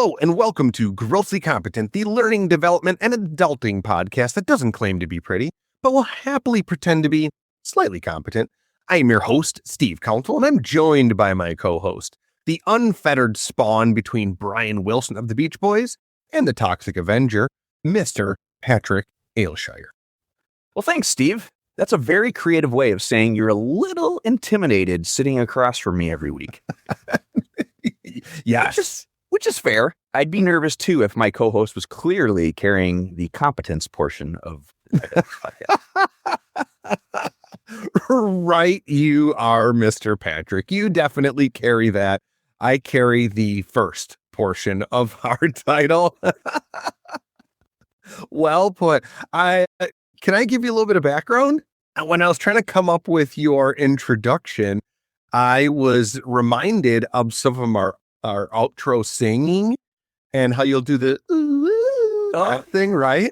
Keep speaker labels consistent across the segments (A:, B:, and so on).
A: Hello and welcome to Grossly Competent, the learning, development, and adulting podcast that doesn't claim to be pretty, but will happily pretend to be slightly competent. I am your host, Steve Counsel, and I'm joined by my co-host, the unfettered spawn between Brian Wilson of the Beach Boys and the Toxic Avenger, Mr. Patrick Ailshire.
B: Well, thanks, Steve. That's a very creative way of saying you're a little intimidated sitting across from me every week.
A: Yes.
B: Which is fair. I'd be nervous, too, if my co-host was clearly carrying the competence portion of the podcast.
A: Right, you are, Mr. Patrick. You definitely carry that. I carry the first portion of our title. Well put. Can I give you a little bit of background? When I was trying to come up with your introduction, I was reminded of some of our outro singing and how you'll do the that thing, right?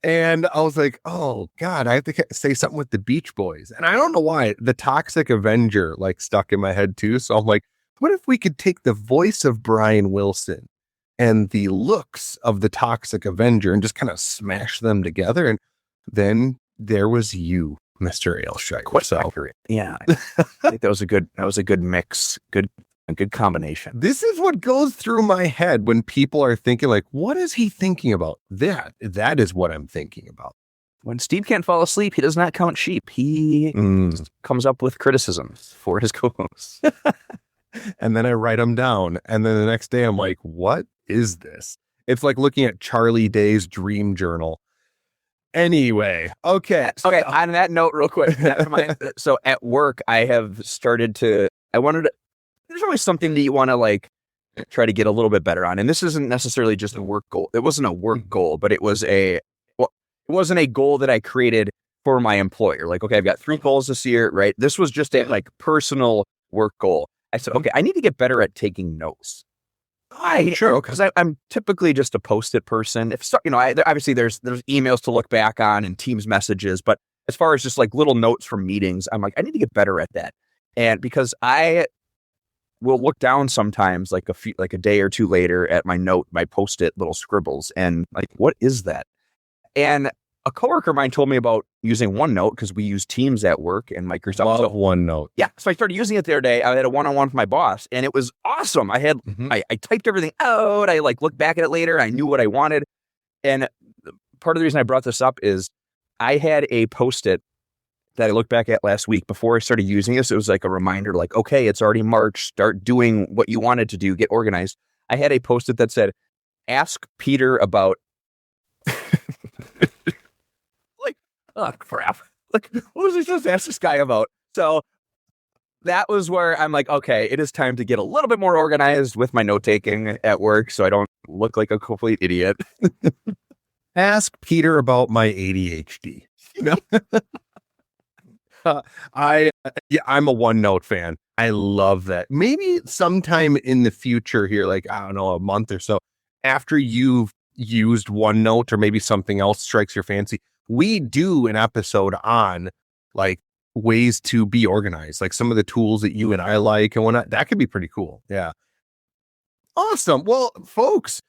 A: And I was like, oh God, I have to say something with the Beach Boys. And I don't know why the Toxic Avenger stuck in my head too. So I'm like, what if we could take the voice of Brian Wilson and the looks of the Toxic Avenger and just kind of smash them together? And then there was you, Mr. Ailshire.
B: Quite accurate. Yeah. I think that was a good mix. A good combination.
A: This is what goes through my head when people are thinking what is he thinking about? That is what I'm thinking about.
B: When Steve can't fall asleep, he does not count sheep. He comes up with criticisms for his co-hosts.
A: And then I write them down. And then the next day I'm like, what is this? It's like looking at Charlie Day's dream journal. Anyway, okay.
B: Okay, on that note, real quick. So at work, I have started to, there's always something that you want to try to get a little bit better on. And this isn't necessarily just a work goal. It wasn't a work goal, but it wasn't a goal that I created for my employer. Okay, I've got 3 goals this year, right? This was just a personal work goal. I said, okay, I need to get better at taking notes.
A: Sure.
B: Because I'm typically just a post-it person. If so, obviously there's emails to look back on and Teams messages, but as far as just little notes from meetings, I'm like, I need to get better at that. And because I will look down sometimes a day or two later at my post-it little scribbles and what is that? And a coworker of mine told me about using OneNote because we use Teams at work and Microsoft.
A: Love OneNote.
B: Yeah. So I started using it the other day. I had a one-on-one with my boss and it was awesome. I had, I typed everything out. I looked back at it later. I knew what I wanted. And part of the reason I brought this up is I had a post-it that I looked back at last week before I started using this. It was a reminder, okay, it's already March. Start doing what you wanted to do. Get organized. I had a post-it that said, ask Peter about... oh, crap. What was I supposed to ask this guy about? So that was where I'm like, okay, it is time to get a little bit more organized with my note-taking at work so I don't look like a complete idiot.
A: Ask Peter about my ADHD. I'm a OneNote fan. I love that. Maybe sometime in the future here, I don't know, a month or so, after you've used OneNote or maybe something else strikes your fancy, we do an episode on ways to be organized, some of the tools that you and I like and whatnot. That could be pretty cool. Yeah. Awesome. Well, folks,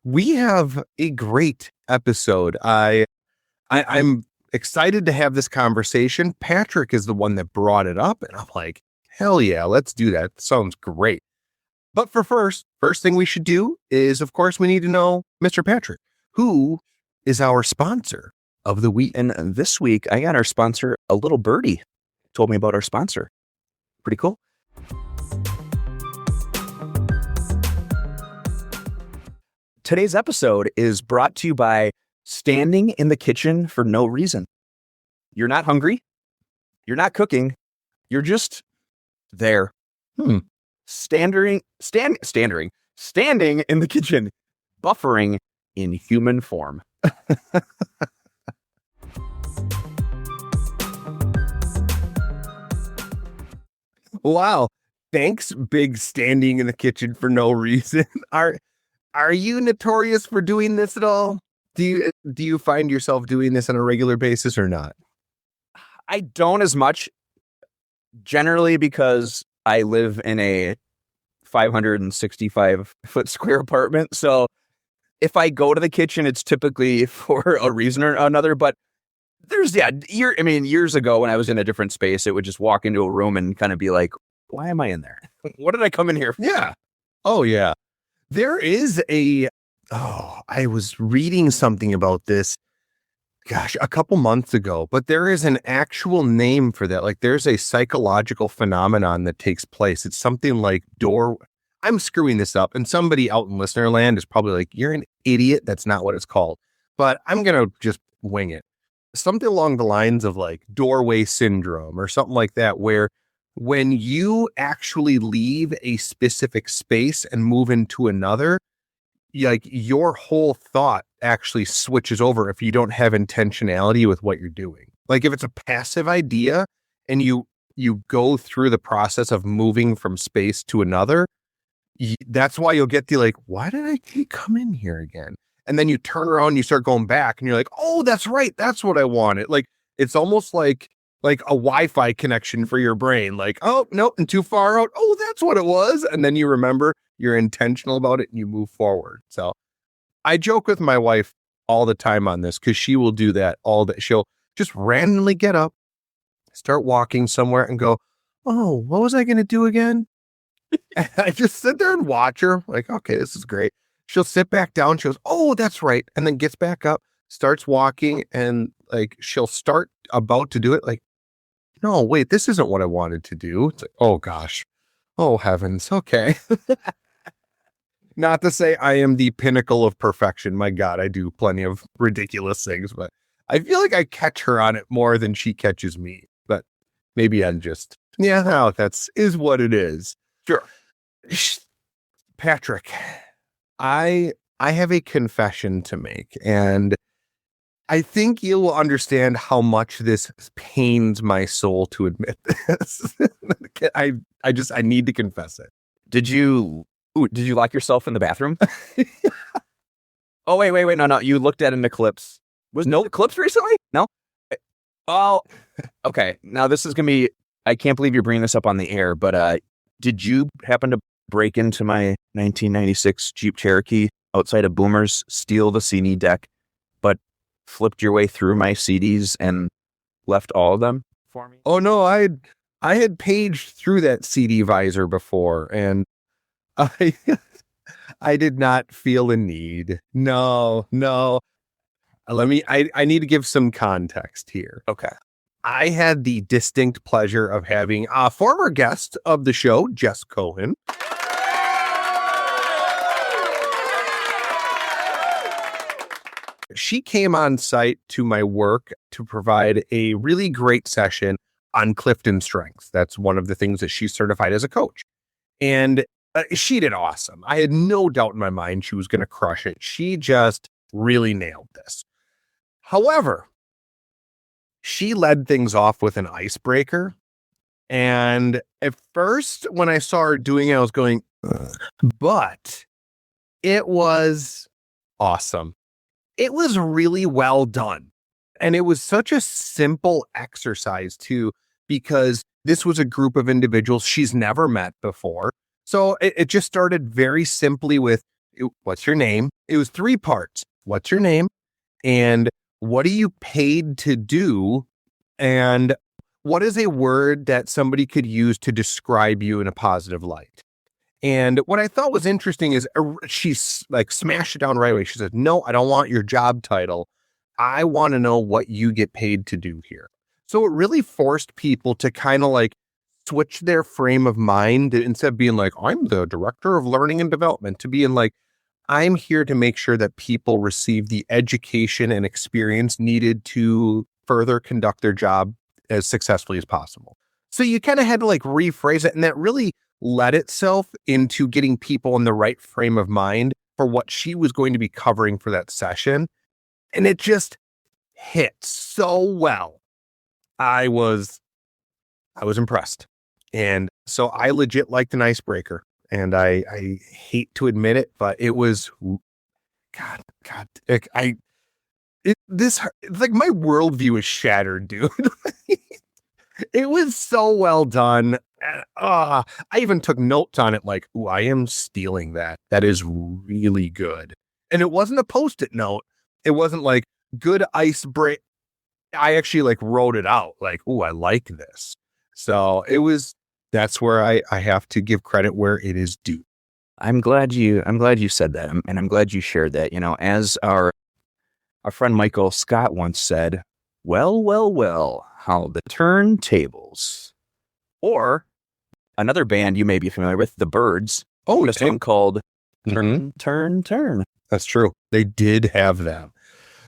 A: we have a great episode. I'm excited to have this conversation. Patrick is the one that brought it up, and I'm like, hell yeah, let's do that. Sounds great. But for first thing we should do is, of course, we need to know Mr. Patrick, who is our sponsor of the week.
B: And this week, I got our sponsor, a little birdie, told me about our sponsor. Pretty cool. Today's episode is brought to you by standing in the kitchen for no reason. You're not hungry. You're not cooking. You're just there. Standing in the kitchen, buffering in human form.
A: Wow. Thanks, big standing in the kitchen for no reason. Are you notorious for doing this at all? Do you find yourself doing this on a regular basis or not?
B: I don't as much, generally because I live in a 565 foot square apartment. So if I go to the kitchen, it's typically for a reason or another. But years ago when I was in a different space, it would just walk into a room and kind of be like, why am I in there? What did I come in here for?
A: Yeah. Oh, yeah. There is I was reading something about this, gosh, a couple months ago, but there is an actual name for that. Like there's a psychological phenomenon that takes place. It's something like I'm screwing this up, and somebody out in listener land is probably like, you're an idiot. That's not what it's called. But I'm going to just wing it. Something along the lines of like doorway syndrome or something like that, where when you actually leave a specific space and move into another, like your whole thought actually switches over if you don't have intentionality with what you're doing. Like if it's a passive idea and you go through the process of moving from space to another, that's why you'll get the like, why did I come in here again? And then you turn around and you start going back and you're like, oh, that's right. That's what I wanted. Like, it's almost like a Wi-Fi connection for your brain. Like, oh, nope, and too far out. Oh, that's what it was. And then you remember, you're intentional about it and you move forward. So I joke with my wife all the time on this because she will do that all day. She'll just randomly get up, start walking somewhere and go, oh, what was I going to do again? And I just sit there and watch her like, okay, this is great. She'll sit back down. She goes, oh, that's right. And then gets back up, starts walking, and like she'll start about to do it. Like, no, wait, this isn't what I wanted to do. It's like, oh gosh. Oh heavens. Okay. Not to say I am the pinnacle of perfection. My God, I do plenty of ridiculous things, but I feel like I catch her on it more than she catches me. But maybe I'm just, no, is what it is.
B: Sure.
A: Patrick, I have a confession to make, and I think you will understand how much this pains my soul to admit this. I need to confess it.
B: Did you lock yourself in the bathroom? Oh, wait. No. You looked at an eclipse. Was no eclipse recently? No? Oh, okay. Now this is going to be, I can't believe you're bringing this up on the air, but did you happen to break into my 1996 Jeep Cherokee outside of Boomer's, steal the CD deck, but flipped your way through my CDs and left all of them for me?
A: Oh no, I had paged through that CD visor before, and I did not feel a need. No. I need to give some context here.
B: Okay.
A: I had the distinct pleasure of having a former guest of the show, Jess Cohen. She came on site to my work to provide a really great session on Clifton strengths. That's one of the things that she's certified as a coach. And she did awesome. I had no doubt in my mind she was going to crush it. She just really nailed this. However, she led things off with an icebreaker. And at first, when I saw her doing it, I was going, ugh. But it was awesome. It was really well done. And it was such a simple exercise, too, because this was a group of individuals she's never met before. So it just started very simply with, what's your name? It was 3 parts. What's your name? And what are you paid to do? And what is a word that somebody could use to describe you in a positive light? And what I thought was interesting is she's like smashed it down right away. She said, no, I don't want your job title. I want to know what you get paid to do here. So it really forced people to kind of like switch their frame of mind instead of being like, I'm the director of learning and development, to being like, I'm here to make sure that people receive the education and experience needed to further conduct their job as successfully as possible. So you kind of had to like rephrase it. And that really led itself into getting people in the right frame of mind for what she was going to be covering for that session. And it just hit so well. I was impressed. And so I legit liked an icebreaker. And I hate to admit it, but it was, God, it's like my worldview is shattered, dude. It was so well done. I even took notes on it like, ooh, I am stealing that. That is really good. And it wasn't a Post-it note. It wasn't like good ice break. I actually like wrote it out like, ooh, I like this. So that's where I have to give credit where it is due.
B: I'm glad you said that. And I'm glad you shared that. As our friend Michael Scott once said, well, how the turntables. Or another band you may be familiar with, The Byrds.
A: Oh,
B: a song called
A: mm-hmm.
B: Turn.
A: That's true. They did have them.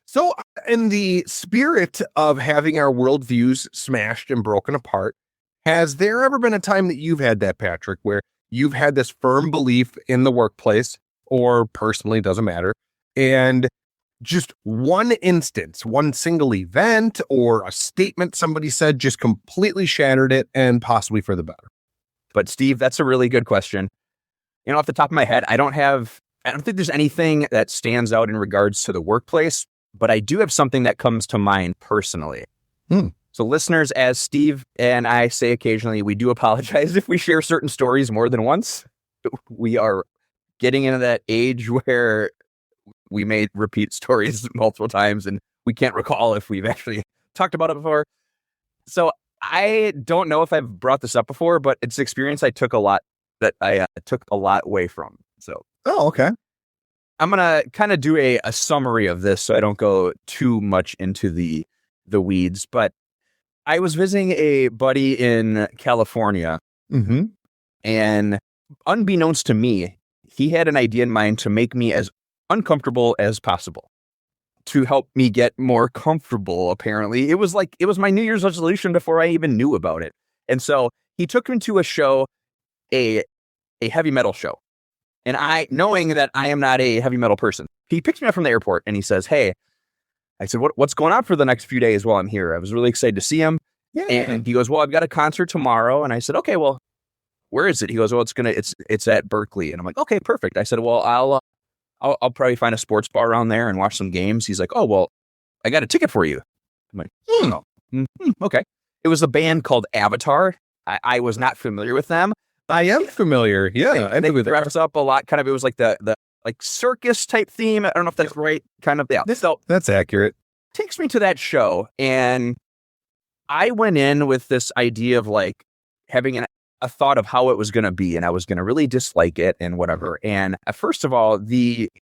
A: So in the spirit of having our worldviews smashed and broken apart, has there ever been a time that you've had that, Patrick, where you've had this firm belief in the workplace or personally, doesn't matter, and just one instance, one single event or a statement somebody said just completely shattered it and possibly for the better?
B: But Steve, that's a really good question. Off the top of my head, I don't think there's anything that stands out in regards to the workplace, but I do have something that comes to mind personally. So listeners, as Steve and I say occasionally, we do apologize if we share certain stories more than once. We are getting into that age where we may repeat stories multiple times and we can't recall if we've actually talked about it before. So I don't know if I've brought this up before, but it's an experience I took a lot away from. So,
A: okay.
B: I'm going to kind of do a summary of this so I don't go too much into the weeds, but I was visiting a buddy in California, and unbeknownst to me, he had an idea in mind to make me as uncomfortable as possible to help me get more comfortable. Apparently, it was my New Year's resolution before I even knew about it. And so he took me to a show, a heavy metal show. And knowing that I am not a heavy metal person, he picked me up from the airport and he says, "Hey," I said, what's going on for the next few days while I'm here? I was really excited to see him. Yeah. And he goes, "Well, I've got a concert tomorrow." And I said, "Okay, well, where is it?" He goes, "Well, it's at Berkeley." And I'm like, "Okay, perfect." I said, "Well, I'll probably find a sports bar around there and watch some games." He's like, "Oh, well, I got a ticket for you." I'm like, okay. It was a band called Avatar. I was not familiar with them.
A: I am familiar. Yeah.
B: They dress up a lot. Kind of, it was like the like circus type theme. I don't know if that's right. Kind of, yeah. So
A: that's accurate.
B: Takes me to that show. And I went in with this idea of like having a thought of how it was going to be. And I was going to really dislike it and whatever. And first of all,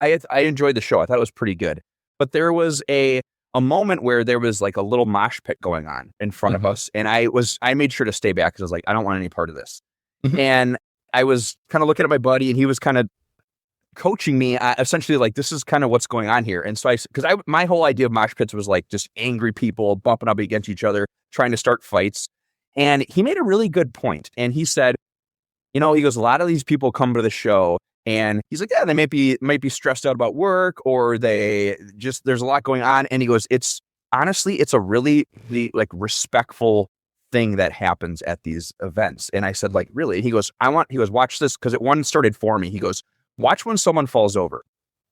B: I enjoyed the show. I thought it was pretty good. But there was a moment where there was like a little mosh pit going on in front of us. And I made sure to stay back because I was like, I don't want any part of this. And I was kind of looking at my buddy and he was kind of coaching me essentially like, this is kind of what's going on here. And so my whole idea of mosh pits was like just angry people bumping up against each other, trying to start fights. And he made a really good point. And he said, he goes, a lot of these people come to the show and he's like, yeah, they might be stressed out about work or there's a lot going on. And he goes, it's a really like respectful thing that happens at these events. And I said, like, really? He goes, watch this, because one started for me. He goes, watch when someone falls over.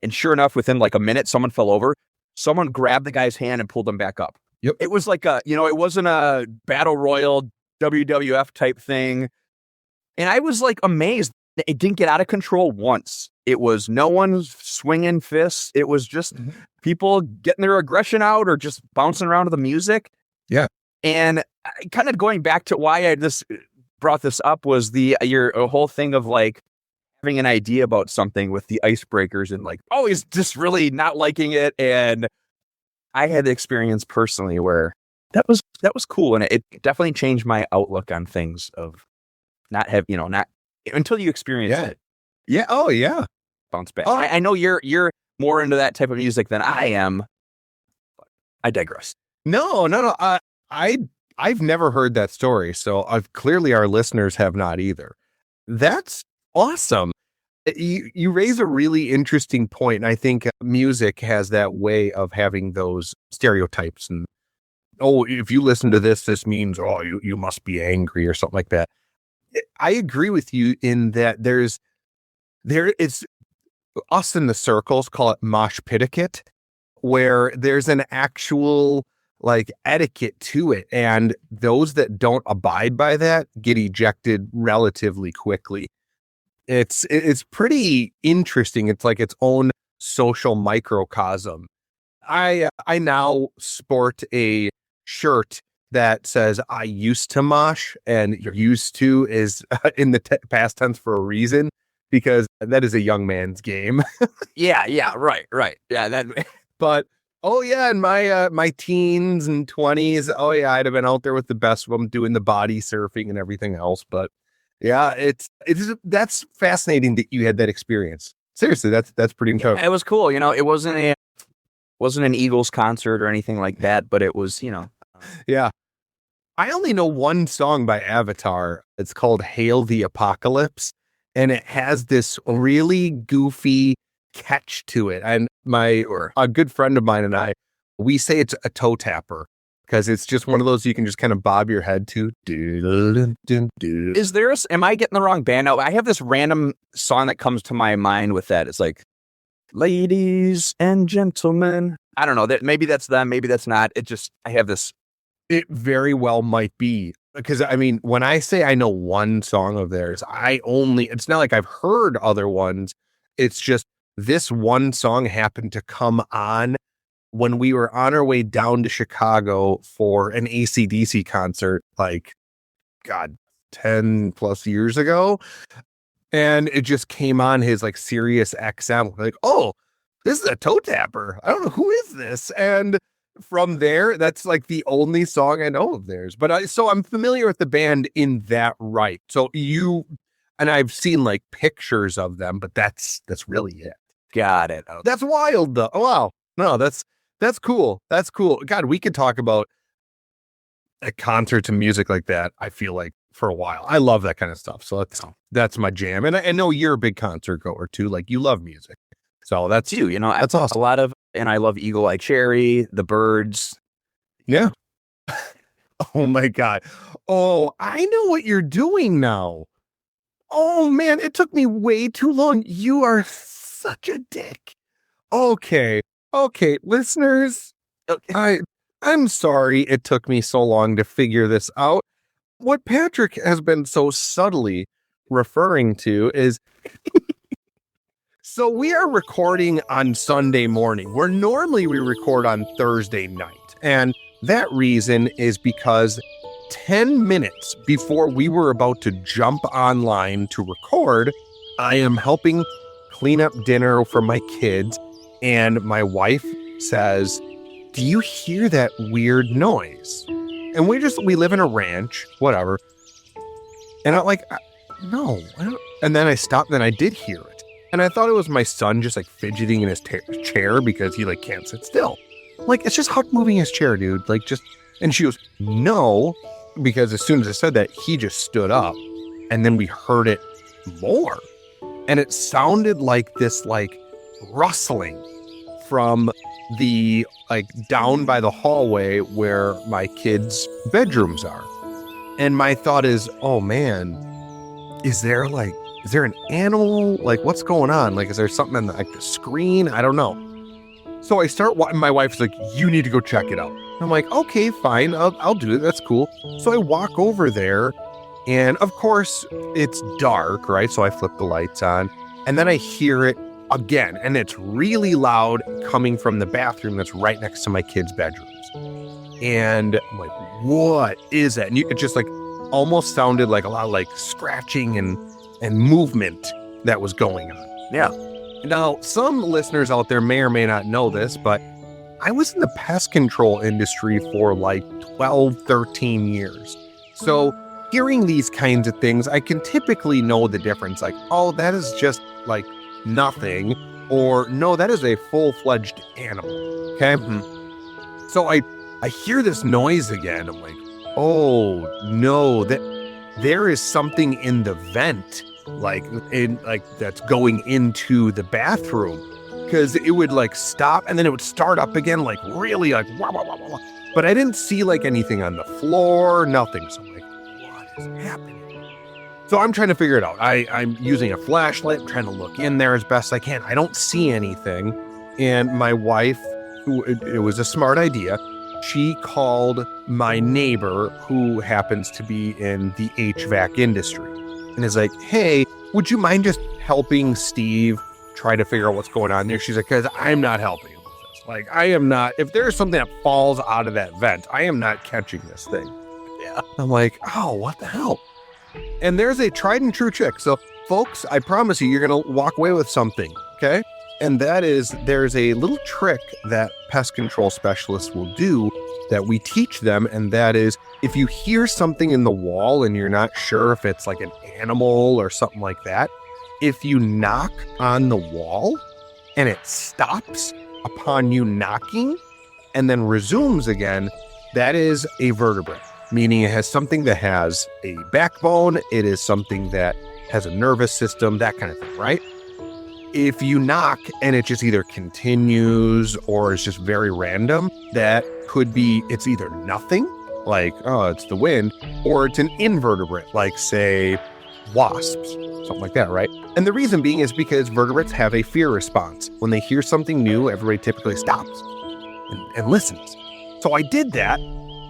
B: And sure enough, within like a minute, someone fell over. Someone grabbed the guy's hand and pulled him back up.
A: Yep.
B: It was like it wasn't a battle royal WWF type thing. And I was like amazed. It didn't get out of control once. It was no one swinging fists. It was just people getting their aggression out or just bouncing around to the music.
A: Yeah.
B: And kind of going back to why I just brought this up was your whole thing of like having an idea about something with the icebreakers and like always just really not liking it. And I had the experience personally where that was cool. And it definitely changed my outlook on things of not until you experience it.
A: Yeah. Oh yeah.
B: Bounce back. Oh, I know you're more into that type of music than I am. But I digress.
A: No. I've never heard that story, so clearly our listeners have not either. That's awesome. You raise a really interesting point, and I think music has that way of having those stereotypes. And if you listen to this means you must be angry or something like that. I agree with you in that it's us in the circles call it mosh pitiquette, where there's an actual like etiquette to it. And those that don't abide by that get ejected relatively quickly. It's pretty interesting. It's like its own social microcosm. I now sport a shirt that says I used to mosh, and used to is in the past tense for a reason, because that is a young man's game.
B: Yeah, right. Yeah,
A: But oh yeah, in my teens and 20s, oh yeah, I'd have been out there with the best of them doing the body surfing and everything else. But yeah, that's fascinating that you had that experience. Seriously, that's pretty incredible.
B: it was cool. It wasn't an Eagles concert or anything like that, but it was,
A: Yeah. I only know one song by Avatar. It's called Hail the Apocalypse, and it has this really goofy catch to it. And a good friend of mine and I, we say it's a toe tapper because it's just one of those you can just kind of bob your head to.
B: Is there am I getting the wrong band? No, I have this random song that comes to my mind with that. It's like, ladies and gentlemen. I don't know. Maybe that's them. Maybe that's not. I have this.
A: It very well might be. Because, I mean, when I say I know one song of theirs, it's not like I've heard other ones. It's just this one song happened to come on when we were on our way down to Chicago for an AC/DC concert, like, God, 10 plus years ago. And it just came on his like Sirius XM. Like, oh, this is a toe tapper. I don't know, who is this? And from there, that's like the only song I know of theirs. But so I'm familiar with the band in that right. So and I've seen like pictures of them, but that's really it.
B: Got it.
A: Okay. That's wild though. Oh, wow. No, that's cool. That's cool. God, we could talk about a concert and music like that, I feel like, for a while. I love that kind of stuff. So that's my jam. And I know you're a big concert goer too. Like, you love music. So that's
B: you.
A: That's awesome.
B: And I love Eagle Eye Cherry, the Birds.
A: Yeah. Oh my God. Oh, I know what you're doing now. Oh man, it took me way too long. You are such a dick. Okay, listeners. Okay. I'm sorry it took me so long to figure this out. What Patrick has been so subtly referring to is so we are recording on Sunday morning, where normally we record on Thursday night. And that reason is because 10 minutes before we were about to jump online to record, I am helping clean up dinner for my kids. And my wife says, "Do you hear that weird noise?" And we live in a ranch, whatever. And I'm like, no, I don't. And then I stopped, and I did hear it. And I thought it was my son just like fidgeting in his chair because he like can't sit still. Like, it's just Huck moving his chair, dude. Like, just, and she goes, no, because as soon as I said that, he just stood up, and then we heard it more. And it sounded like this like rustling from the like down by the hallway where my kids' bedrooms are. And my thought is, oh man, is there an animal? Like, what's going on? Like, is there something on the screen? I don't know. So I start watching. My wife's like, you need to go check it out. I'm like, okay, fine. I'll do it. That's cool. So I walk over there, and of course it's dark, right? So I flip the lights on, and then I hear it again, and it's really loud coming from the bathroom that's right next to my kids' bedrooms. And I'm like, what is that? And it just like almost sounded like a lot of like scratching and movement that was going on.
B: Yeah.
A: Now, some listeners out there may or may not know this, but I was in the pest control industry for like 12, 13 years. So hearing these kinds of things, I can typically know the difference. Like, oh, that is just like nothing, or no, that is a full-fledged animal. Okay. Mm-hmm. So I hear this noise again. I'm like, oh no, that there is something in the vent, like that's going into the bathroom, because it would like stop and then it would start up again, like really like wah, wah, wah, wah. But I didn't see like anything on the floor, nothing. So I'm like, what is happening? So I'm trying to figure it out. I'm using a flashlight, I'm trying to look in there as best I can. I don't see anything. And my wife, it was a smart idea, she called my neighbor, who happens to be in the HVAC industry, and is like, hey, would you mind just helping Steve try to figure out what's going on there? She's like, because I'm not helping him with this. Like, I am not, if there's something that falls out of that vent, I am not catching this thing.
B: Yeah.
A: I'm like, oh, what the hell? And there's a tried and true trick. So folks, I promise you're going to walk away with something. Okay. And that is, there's a little trick that pest control specialists will do that we teach them. And that is, if you hear something in the wall and you're not sure if it's like an animal or something like that, if you knock on the wall and it stops upon you knocking and then resumes again, that is a vertebrate, meaning it has something that has a backbone. It is something that has a nervous system, that kind of thing, right? If you knock and it just either continues or is just very random, that could be, it's either nothing, like, oh, it's the wind, or it's an invertebrate, like, say, wasps, something like that, right? And the reason being is because vertebrates have a fear response. When they hear something new, everybody typically stops and listens. So I did that,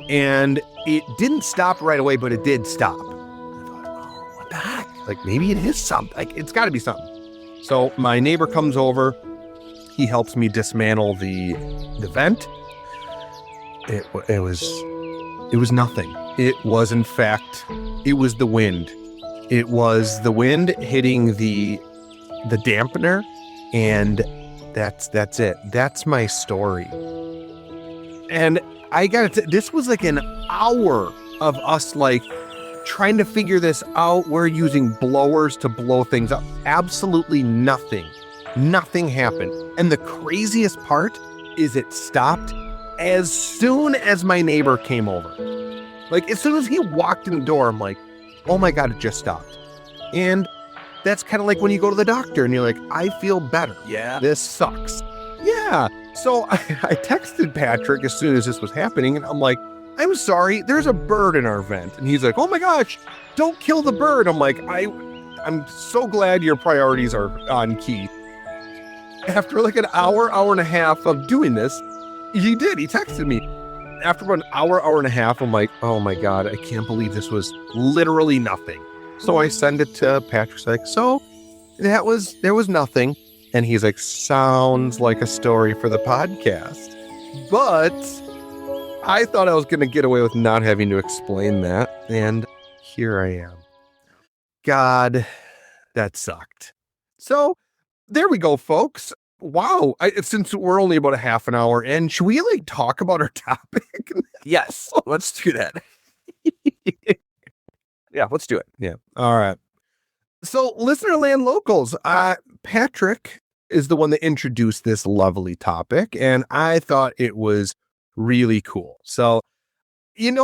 A: and it didn't stop right away, but it did stop. I thought, oh, what the heck? Like, maybe it is something. Like, it's got to be something. So my neighbor comes over. He helps me dismantle the vent. It was nothing. It was, in fact, it was the wind. It was the wind hitting the dampener, and that's it. That's my story. And I gotta this was like an hour of us like trying to figure this out. We're using blowers to blow things up. Absolutely nothing. Nothing happened. And the craziest part is it stopped as soon as my neighbor came over. Like, as soon as he walked in the door, I'm like, oh my God, it just stopped. And that's kind of like when you go to the doctor and you're like, I feel better.
B: Yeah.
A: This sucks. Yeah. So I texted Patrick as soon as this was happening, and I'm like, I'm sorry, there's a bird in our vent. And he's like, oh my gosh, don't kill the bird. I'm like, I'm so glad your priorities are on key. After like an hour and a half of doing this, he texted me. After about an hour and a half, I'm like, oh my God, I can't believe this was literally nothing. So I send it to Patrick's like, so there was nothing. And he's like, sounds like a story for the podcast. But I thought I was going to get away with not having to explain that. And here I am. God, that sucked. So there we go, folks. Wow. Since we're only about a half an hour in, should we like talk about our topic?
B: Yes, let's do that. Yeah, let's do it.
A: Yeah. All right. So listener land locals, Patrick is the one that introduced this lovely topic, and I thought it was really cool. So,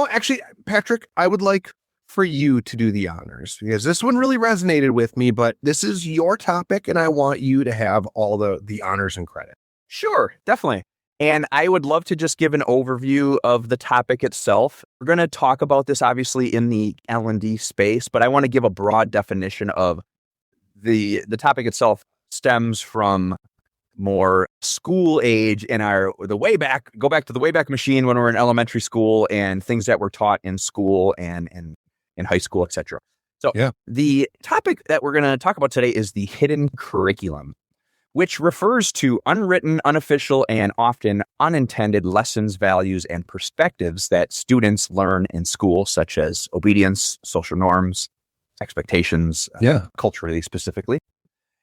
A: actually, Patrick, I would like for you to do the honors, because this one really resonated with me, but this is your topic and I want you to have all the honors and credit.
B: Sure, definitely. And I would love to just give an overview of the topic itself. We're going to talk about this obviously in the L&D space, but I want to give a broad definition of the topic itself. Stems from more school age and go back to the Wayback Machine when we're in elementary school and things that were taught in school and in high school, etc. So yeah. The topic that we're going to talk about today is the hidden curriculum, which refers to unwritten, unofficial, and often unintended lessons, values, and perspectives that students learn in school, such as obedience, social norms, expectations, culturally specifically.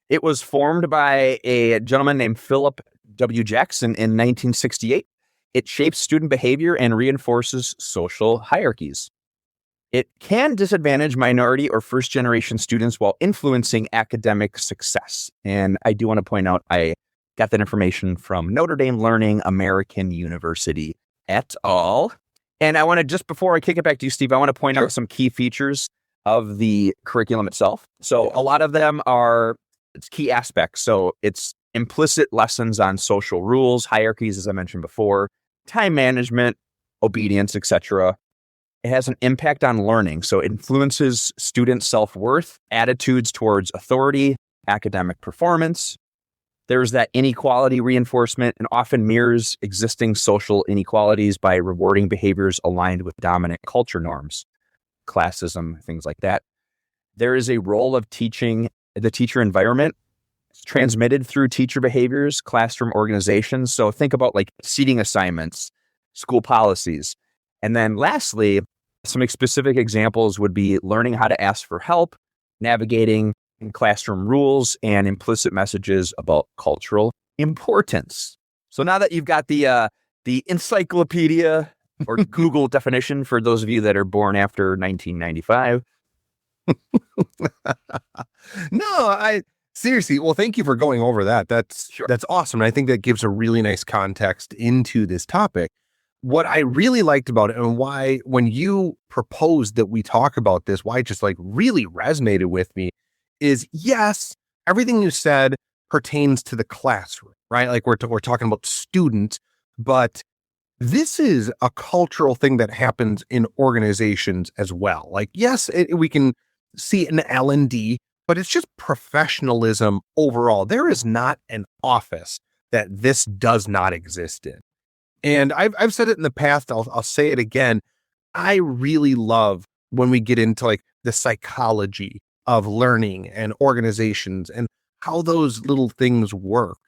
B: It was formed by a gentleman named Philip W. Jackson in 1968. It shapes student behavior and reinforces social hierarchies. It can disadvantage minority or first-generation students while influencing academic success. And I do want to point out, I got that information from Notre Dame Learning, American University et al. And I want to, just before I kick it back to you, Steve, I want to point out some key features of the curriculum itself. So a lot of them are key aspects. So it's implicit lessons on social rules, hierarchies, as I mentioned before, time management, obedience, etc. It has an impact on learning. So it influences student self-worth, attitudes towards authority, academic performance. There's that inequality reinforcement and often mirrors existing social inequalities by rewarding behaviors aligned with dominant culture norms, classism, things like that. There is a role of teaching the teacher environment transmitted through teacher behaviors, classroom organizations. So think about like seating assignments, school policies. And then lastly, some specific examples would be learning how to ask for help, navigating classroom rules, and implicit messages about cultural importance. So now that you've got the encyclopedia or Google definition for those of you that are born after 1995.
A: No, seriously. Well, thank you for going over that. That's awesome. And I think that gives a really nice context into this topic. What I really liked about it and why when you proposed that we talk about this, why it just like really resonated with me is yes, everything you said pertains to the classroom, right? Like we're talking about students, but this is a cultural thing that happens in organizations as well. Like, yes, we can see an L&D, but it's just professionalism overall. There is not an office that this does not exist in. And I've said it in the past. I'll say it again. I really love when we get into like the psychology of learning and organizations and how those little things work.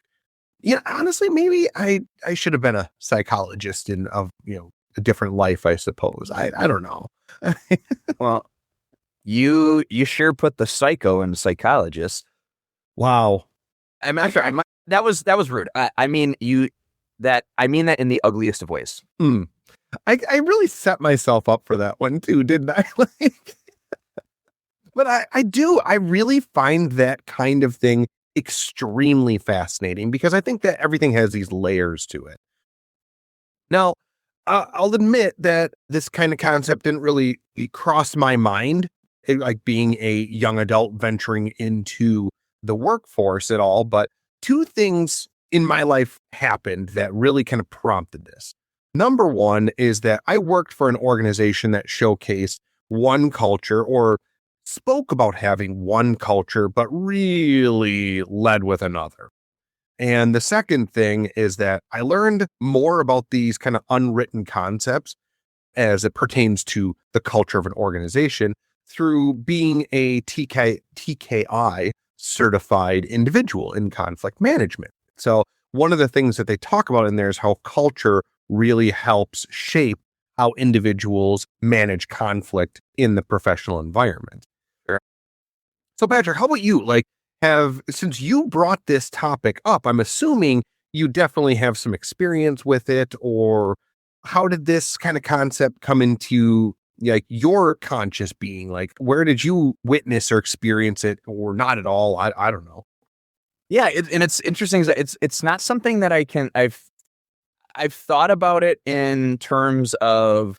A: Yeah, honestly, maybe I should have been a psychologist in a different life, I suppose. I don't know.
B: Well, you sure put the psycho in psychologist.
A: Wow.
B: I'm not sure. That was rude. I mean that in the ugliest of ways.
A: I really set myself up for that one too, didn't I? But I really find that kind of thing extremely fascinating because I think that everything has these layers to it. Now, I'll admit that this kind of concept didn't really cross my mind, like being a young adult venturing into the workforce at all. But two things in my life happened that really kind of prompted this. Number one is that I worked for an organization that showcased one culture or spoke about having one culture, but really led with another. And the second thing is that I learned more about these kind of unwritten concepts as it pertains to the culture of an organization through being a TKI certified individual in conflict management. So one of the things that they talk about in there is how culture really helps shape how individuals manage conflict in the professional environment. So Patrick, how about you? Like, since you brought this topic up, I'm assuming you definitely have some experience with it, or how did this kind of concept come into like your conscious being? Like, where did you witness or experience it, or not at all? I don't know.
B: Yeah, and it's interesting that it's not something that I've thought about it in terms of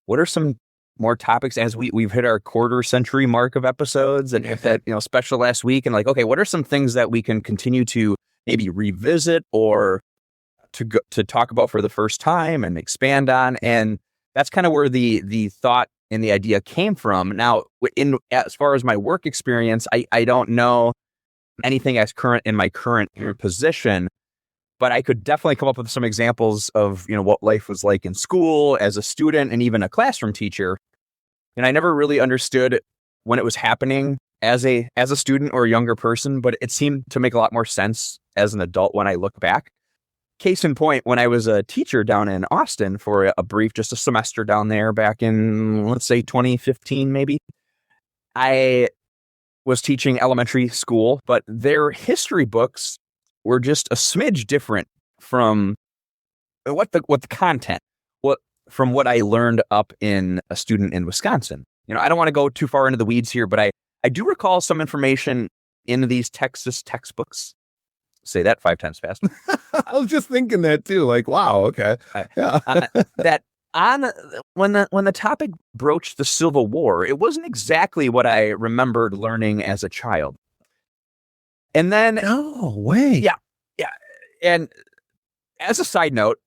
B: what are some more topics as we've hit our quarter century mark of episodes and hit that special last week, and like, okay, what are some things that we can continue to maybe revisit or to talk about for the first time and expand on? And that's kind of where the thought and the idea came from. Now, as far as my work experience, I don't know anything as current in my current position, but I could definitely come up with some examples of what life was like in school as a student and even a classroom teacher. And I never really understood when it was happening as a student or a younger person, but it seemed to make a lot more sense as an adult when I look back. Case in point, when I was a teacher down in Austin for just a semester down there back in, let's say 2015, maybe, I was teaching elementary school, but their history books were just a smidge different from what the content, from what I learned up in a student in Wisconsin. I don't want to go too far into the weeds here, but I do recall some information in these Texas textbooks. Say that 5 times fast.
A: I was just thinking that too. Like, wow, okay. Yeah.
B: That when the topic broached the Civil War, it wasn't exactly what I remembered learning as a child. And then,
A: no way.
B: Yeah. And as a side note,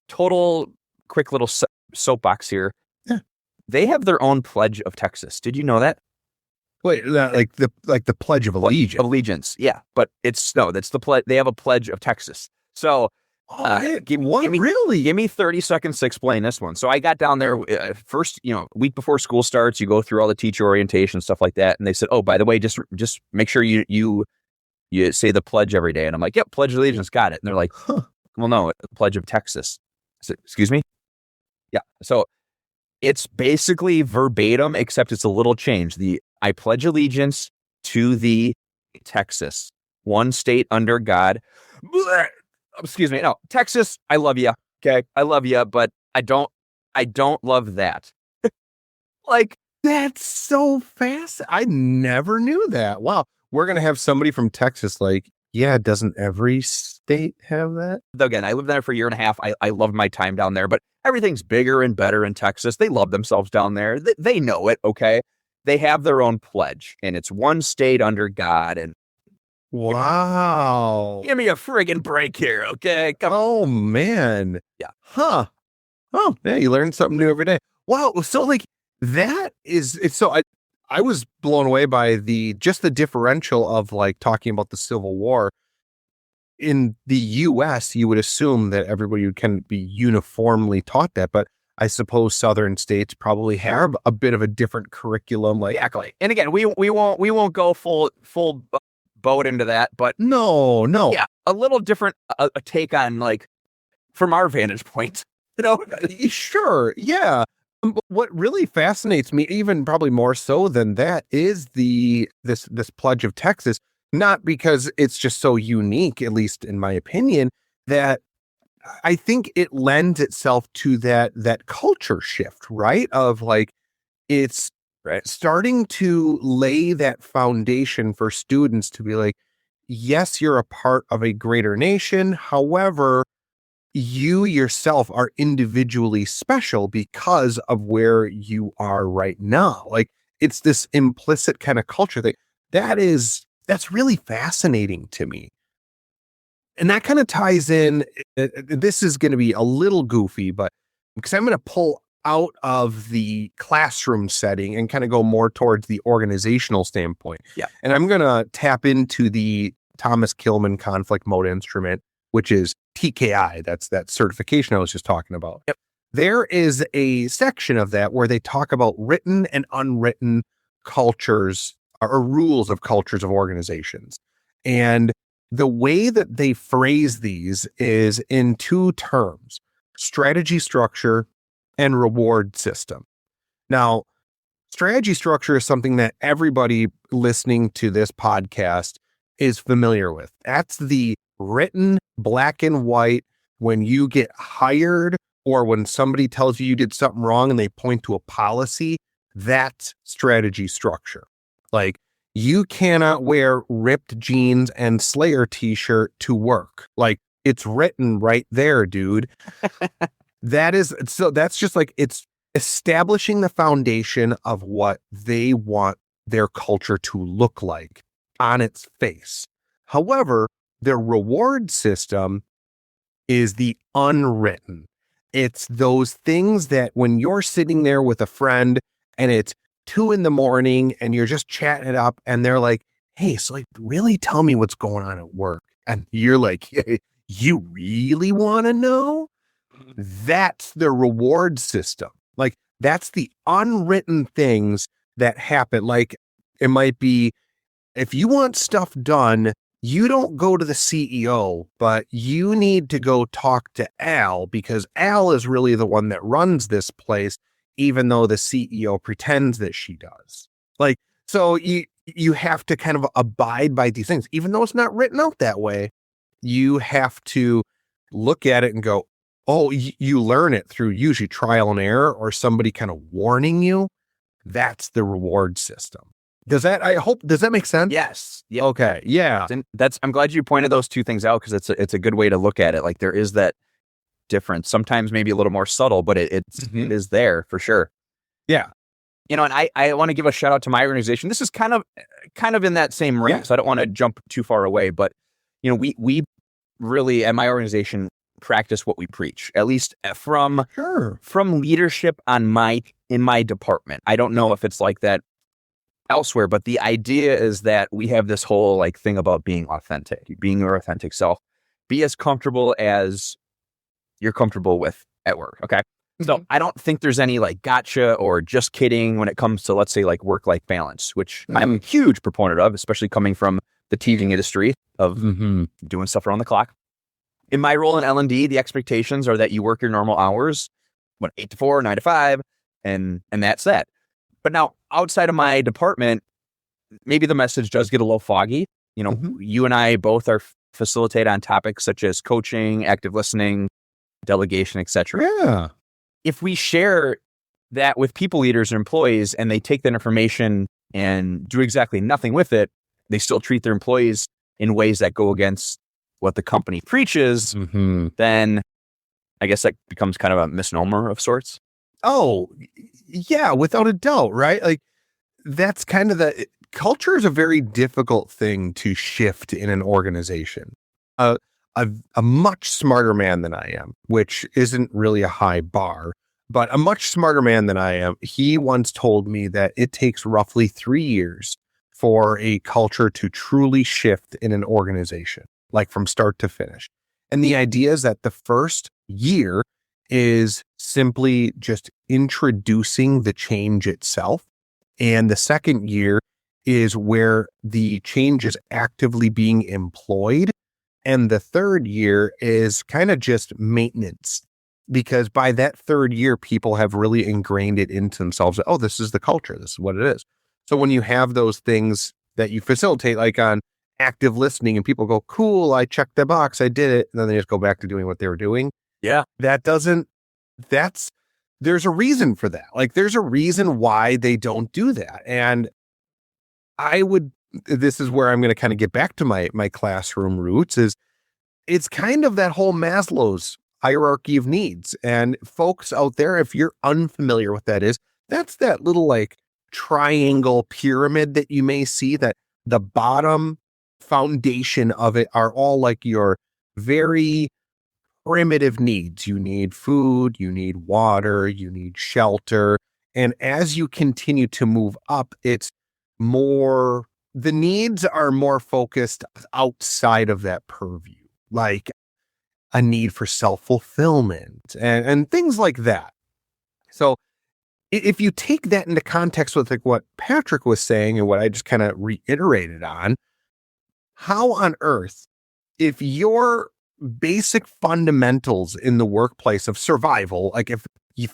B: total quick little soapbox here.
A: Yeah.
B: They have their own Pledge of Texas. Did you know that?
A: Wait, like the Pledge of Allegiance.
B: Allegiance, yeah. But that's the pledge. They have a Pledge of Texas. So
A: really?
B: Give me 30 seconds to explain this one. So I got down there first, week before school starts, you go through all the teacher orientation, stuff like that. And they said, oh, by the way, just make sure you say the pledge every day. And I'm like, yep, Pledge of Allegiance, got it. And they're like, well, no, Pledge of Texas. I said, excuse me? Yeah. So it's basically verbatim, except it's a little change. I pledge allegiance to the Texas, one state under God. Excuse me. No, Texas, I love you. Okay. I love you, but I don't love that.
A: Like, that's so fast. I never knew that. Wow. We're going to have somebody from Texas like, yeah, doesn't every state have that?
B: Again, I lived there for a year and a half. I loved my time down there, but everything's bigger and better in Texas. They love themselves down there. They know it. Okay. They have their own pledge and it's one state under God. And
A: wow.
B: Give me a friggin' break here, okay?
A: Oh, man.
B: Yeah.
A: Huh. Oh, yeah, you learn something new every day. Wow. So, like, I was blown away by the differential of, like, talking about the Civil War. In the U.S., you would assume that everybody can be uniformly taught that, but I suppose southern states probably have a bit of a different curriculum. Like,
B: exactly. And again, we won't go full boat into that, but
A: no,
B: yeah, a little different a take on, like, from our vantage point,
A: Sure, yeah. But what really fascinates me, even probably more so than that, is this Pledge of Texas. Not because it's just so unique, at least in my opinion, that I think it lends itself to that culture shift, right? Of like, it's starting to lay that foundation for students to be like, yes, you're a part of a greater nation. However, you yourself are individually special because of where you are right now. Like, it's this implicit kind of culture thing. That's really fascinating to me. And that kind of ties in. This is going to be a little goofy, but because I'm going to pull out of the classroom setting and kind of go more towards the organizational standpoint.
B: Yeah.
A: And I'm going to tap into the Thomas Kilmann conflict mode instrument, which is TKI. That's that certification I was just talking about.
B: Yep.
A: There is a section of that where they talk about written and unwritten cultures or rules of cultures of organizations. And the way that they phrase these is in two terms: strategy structure and reward system. Now, strategy structure is something that everybody listening to this podcast is familiar with. That's the written black and white when you get hired or when somebody tells you did something wrong and they point to a policy. That's strategy structure. Like, you cannot wear ripped jeans and Slayer t-shirt to work. Like, it's written right there, dude. That's just like, it's establishing the foundation of what they want their culture to look like on its face. However, their reward system is the unwritten. It's those things that when you're sitting there with a friend and it's 2 a.m. and you're just chatting it up and they're like, hey, so like, really tell me what's going on at work. And you're like, hey, you really want to know? That's the reward system. Like, that's the unwritten things that happen. Like, it might be, if you want stuff done, you don't go to the CEO, but you need to go talk to Al, because Al is really the one that runs this place, even though the CEO pretends that she does. Like, so you have to kind of abide by these things, even though it's not written out that way. You have to look at it and go, oh, you learn it through usually trial and error or somebody kind of warning you. That's the reward system. Does that make sense?
B: Yes.
A: Yeah. Okay. Yeah.
B: And I'm glad you pointed those two things out, because it's a good way to look at it. Like, there is that difference, sometimes maybe a little more subtle, but it is there for sure.
A: Yeah.
B: And I want to give a shout out to my organization. This is kind of in that same range. Yeah. So I don't want to jump too far away, but we really, at my organization, practice what we preach, at least from leadership in my department. I don't know if it's like that elsewhere, but the idea is that we have this whole like thing about being authentic, being your authentic self. Be as comfortable as you're comfortable with at work. Okay. So I don't think there's any like gotcha or just kidding when it comes to, let's say, like work-life balance, which I'm a huge proponent of, especially coming from the teaching industry of doing stuff around the clock. In my role in L&D, the expectations are that you work your normal hours, 8 to 4, 9 to 5, and that's that. But now outside of my department, maybe the message does get a little foggy. You know, you and I both are facilitate on topics such as coaching, active listening, delegation, etc.
A: Yeah.
B: If we share that with people leaders or employees and they take that information and do exactly nothing with it, they still treat their employees in ways that go against what the company preaches, then I guess that becomes kind of a misnomer of sorts.
A: Oh, yeah, without a doubt, right? Like that's kind of culture is a very difficult thing to shift in an organization. A much smarter man than I am, which isn't really a high bar, but a much smarter man than I am. He once told me that it takes roughly 3 years for a culture to truly shift in an organization, like from start to finish. And the idea is that the first year is simply just introducing the change itself. And the second year is where the change is actively being employed. And the third year is kind of just maintenance, because by that third year, people have really ingrained it into themselves. Oh, this is the culture. This is what it is. So when you have those things that you facilitate, like on active listening, and people go, cool, I checked the box, I did it. And then they just go back to doing what they were doing.
B: Yeah.
A: There's a reason for that. Like there's a reason why they don't do that. And this is where I'm going to kind of get back to my classroom roots, is it's kind of that whole Maslow's hierarchy of needs. And folks out there, if you're unfamiliar with that, that's that little like triangle pyramid that you may see, that the bottom foundation of it are all like your very primitive needs. You need food, you need water, you need shelter. And as you continue to move up, the needs are more focused outside of that purview, like a need for self-fulfillment and things like that. So if you take that into context with like what Patrick was saying and what I just kind of reiterated on, how on earth, if your basic fundamentals in the workplace of survival, like if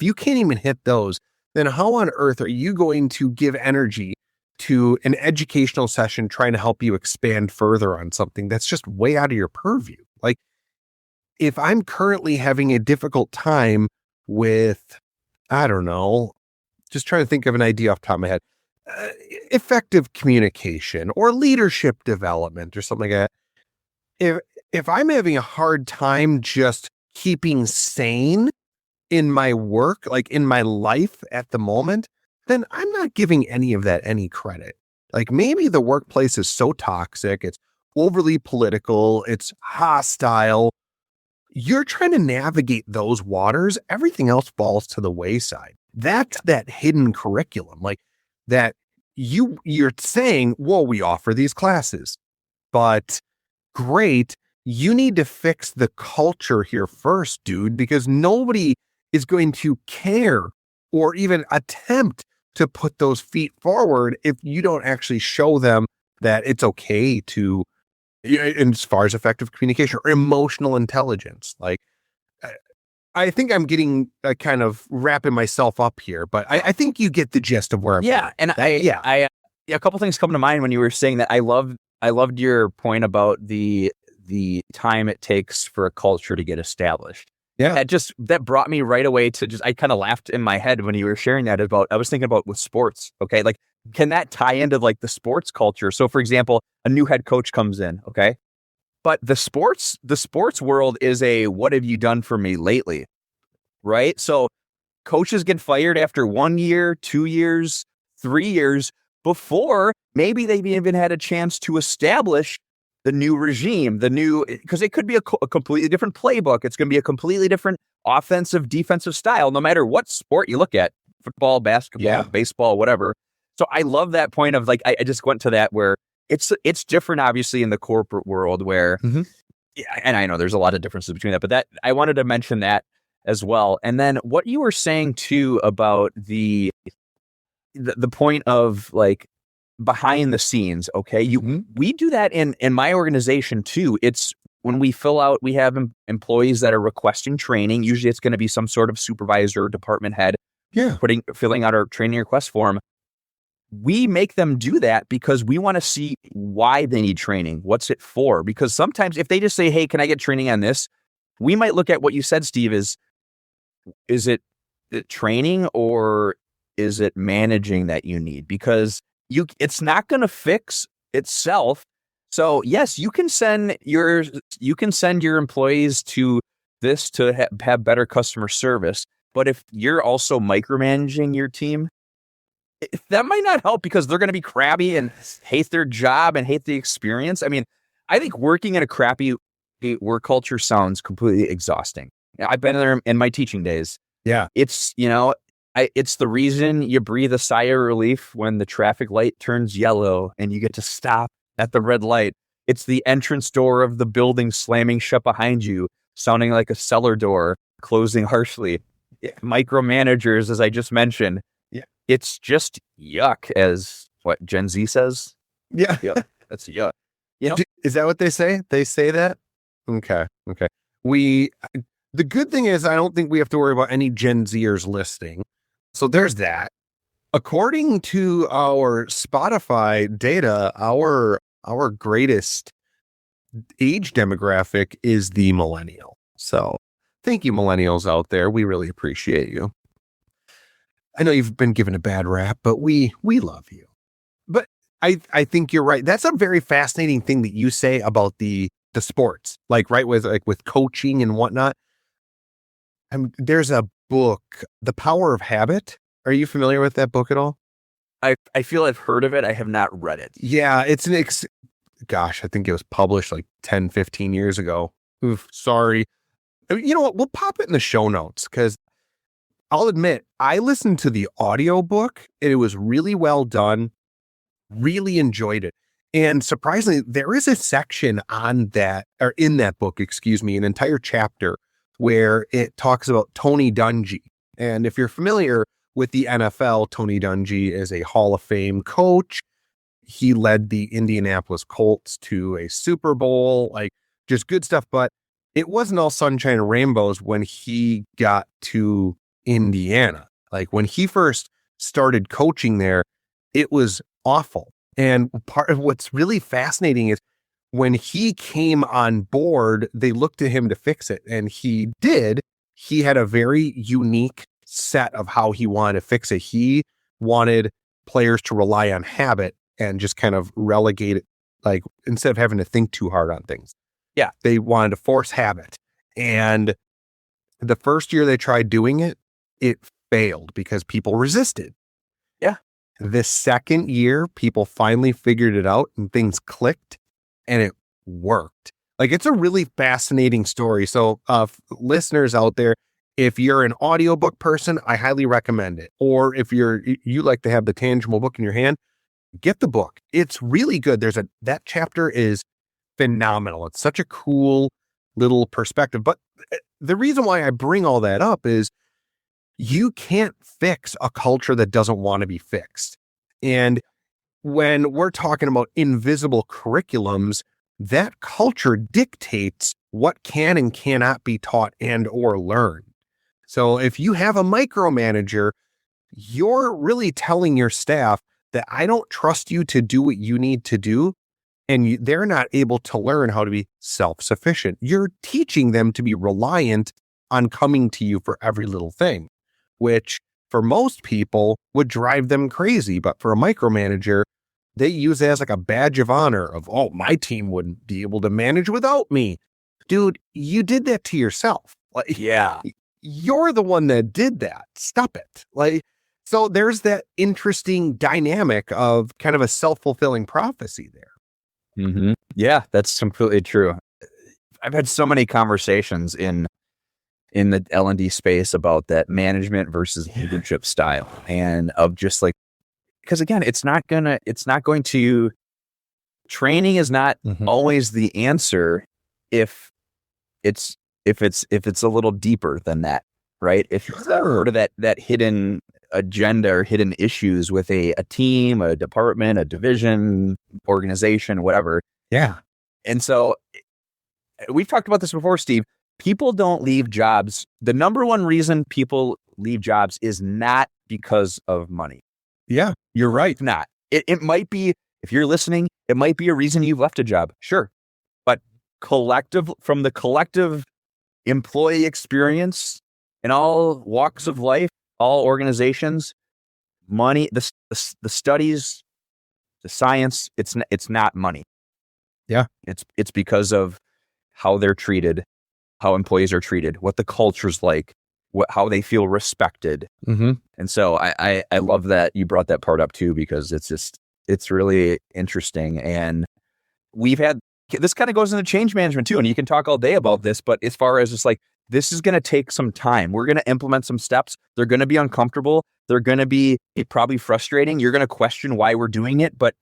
A: you can't even hit those, then how on earth are you going to give energy to an educational session trying to help you expand further on something that's just way out of your purview? Like if I'm currently having a difficult time with, I don't know, just trying to think of an idea off the top of my head, effective communication or leadership development or something like that. If I'm having a hard time just keeping sane in my work, like in my life at the moment, then I'm not giving any of that any credit. Like maybe the workplace is so toxic, it's overly political, it's hostile. You're trying to navigate those waters. Everything else falls to the wayside. That's that hidden curriculum, like that you're saying, well, we offer these classes, but great. You need to fix the culture here first, dude, because nobody is going to care or even attempt to put those feet forward if you don't actually show them that it's okay to, as far as effective communication or emotional intelligence. Like, I think I'm getting kind of wrapping myself up here, but I think you get the gist of where I'm
B: going. And I a couple things come to mind when you were saying that. I loved your point about the time it takes for a culture to get established.
A: Yeah.
B: That brought me right away to I kind of laughed in my head when you were sharing that I was thinking about with sports. Okay. Like, can that tie into like the sports culture? So for example, a new head coach comes in. Okay. But the sports world is what have you done for me lately? Right. So coaches get fired after 1 year, 2 years, 3 years before maybe they've even had a chance to establish the new regime, because it could be a completely different playbook. It's going to be a completely different offensive, defensive style, no matter what sport you look at, football, basketball, baseball, whatever. So I love that point of like, I just went to that where it's different, obviously, in the corporate world where, yeah, and I know there's a lot of differences between that, but that I wanted to mention that as well. And then what you were saying too about the point of like behind the scenes. Okay. We do that in my organization too. It's when we we have employees that are requesting training. Usually it's going to be some sort of supervisor or department head filling out our training request form. We make them do that because we want to see why they need training. What's it for? Because sometimes if they just say, hey, can I get training on this? We might look at what you said, Steve, is it training or is it managing that you need? Because it's not going to fix itself. So yes, you can send your employees to this to have better customer service. But if you're also micromanaging your team, that might not help because they're going to be crabby and hate their job and hate the experience. I mean, I think working in a crappy work culture sounds completely exhausting. I've been there in my teaching days.
A: Yeah.
B: It's, it's the reason you breathe a sigh of relief when the traffic light turns yellow and you get to stop at the red light. It's the entrance door of the building slamming shut behind you, sounding like a cellar door closing harshly. Micromanagers, as I just mentioned. It's just yuck, as what Gen Z says.
A: Yeah.
B: That's yuck.
A: Is that what they say? They say that? Okay. The good thing is I don't think we have to worry about any Gen Zers listening. So there's that. According to our Spotify data, our greatest age demographic is the millennial. So thank you, millennials out there. We really appreciate you. I know you've been given a bad rap, but we love you. But I think you're right. That's a very fascinating thing that you say about the sports, with coaching and whatnot. There's a book, The Power of Habit. Are you familiar with that book at all?
B: I feel I've heard of it. I have not read it.
A: Yeah, it's I think it was published like 10, 15 years ago. Oof, sorry. You know what? We'll pop it in the show notes because I'll admit, I listened to the audiobook and it was really well done. Really enjoyed it. And surprisingly, there is a section on that, or in that book, an entire chapter where it talks about Tony Dungy. And if you're familiar with the NFL, Tony Dungy is a Hall of Fame coach. He led the Indianapolis Colts to a Super Bowl, just good stuff. But it wasn't all sunshine and rainbows when he got to Indiana. When he first started coaching there, it was awful. And part of what's really fascinating is when he came on board, they looked to him to fix it. And he did. He had a very unique set of how he wanted to fix it. He wanted players to rely on habit and just kind of relegate it, instead of having to think too hard on things.
B: Yeah.
A: They wanted to force habit. And the first year they tried doing it, it failed because people resisted.
B: Yeah.
A: The second year, people finally figured it out and things clicked and it worked. It's a really fascinating story. So listeners out there, if you're an audiobook person, I highly recommend it. Or if you like to have the tangible book in your hand, get the book. It's really good. That chapter is phenomenal. It's such a cool little perspective. But the reason why I bring all that up is you can't fix a culture that doesn't want to be fixed. And when we're talking about invisible curriculums, that culture dictates what can and cannot be taught and or learned. So if you have a micromanager, you're really telling your staff that I don't trust you to do what you need to do, and they're not able to learn how to be self-sufficient. You're teaching them to be reliant on coming to you for every little thing, which for most people would drive them crazy. But for a micromanager, they use it as a badge of honor of, oh, my team wouldn't be able to manage without me. Dude, you did that to yourself.
B: Yeah.
A: You're the one that did that. Stop it. So there's that interesting dynamic of kind of a self-fulfilling prophecy there.
B: Mm-hmm. Yeah, that's completely true. I've had so many conversations in the L&D space about that management versus leadership style, and of just because again, it's not going to, training is not always the answer if it's a little deeper than that, right? If it's sort of that hidden agenda or hidden issues with a team, a department, a division, organization, whatever.
A: Yeah.
B: And so we've talked about this before, Steve. People don't leave jobs. The number one reason people leave jobs is not because of money.
A: Yeah, you're right.
B: It's not. It might be, if you're listening, it might be a reason you've left a job. Sure. But from the collective employee experience in all walks of life, all organizations, money, the studies, the science, it's not money.
A: Yeah.
B: It's because of how they're treated, how employees are treated, what the culture's like, how they feel respected. And so I love that you brought that part up too, because it's really interesting. And this kind of goes into change management too. And you can talk all day about this, but as far as just like, this is going to take some time. We're going to implement some steps. They're going to be uncomfortable. They're going to be probably frustrating. You're going to question why we're doing it. But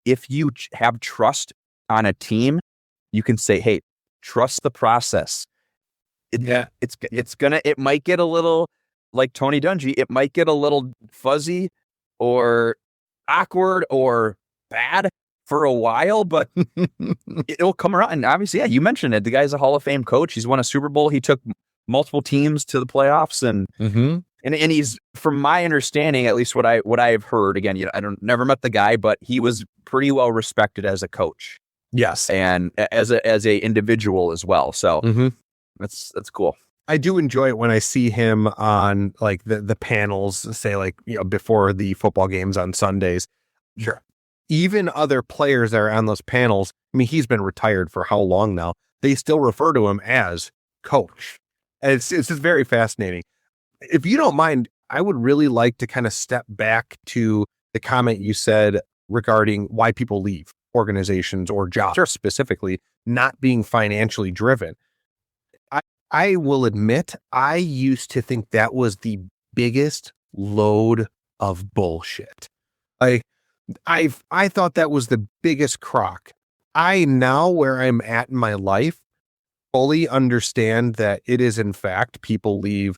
B: if you have trust on a team, you can say, hey, trust the process. It might get a little like Tony Dungy. It might get a little fuzzy or awkward or bad for a while, but it'll come around. And obviously, yeah, you mentioned it. The guy's a Hall of Fame coach. He's won a Super Bowl. He took multiple teams to the playoffs, and he's, from my understanding, at least what I've heard. Again, never met the guy, but he was pretty well respected as a coach.
A: Yes,
B: and as a individual as well. So that's cool.
A: I do enjoy it when I see him on like the panels, say like, before the football games on Sundays. Sure. Even other players that are on those panels, I mean, he's been retired for how long now? They still refer to him as coach. And it's just very fascinating. If you don't mind, I would really like to kind of step back to the comment you said regarding why people leave organizations or jobs, specifically not being financially driven. I will admit, I used to think that was the biggest load of bullshit. I thought that was the biggest crock. I now, where I'm at in my life, fully understand that it is in fact people leave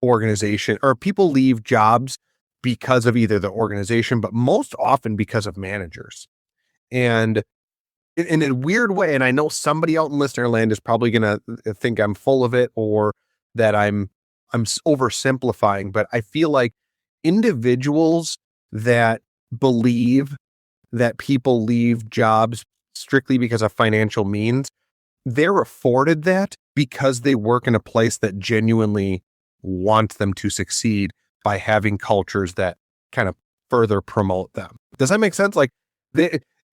A: organization or people leave jobs because of either the organization, but most often because of managers. And in a weird way, and I know somebody out in listener land is probably going to think I'm full of it or that I'm oversimplifying, but I feel like individuals that believe that people leave jobs strictly because of financial means, they're afforded that because they work in a place that genuinely wants them to succeed by having cultures that kind of further promote them. Does that make sense? Like,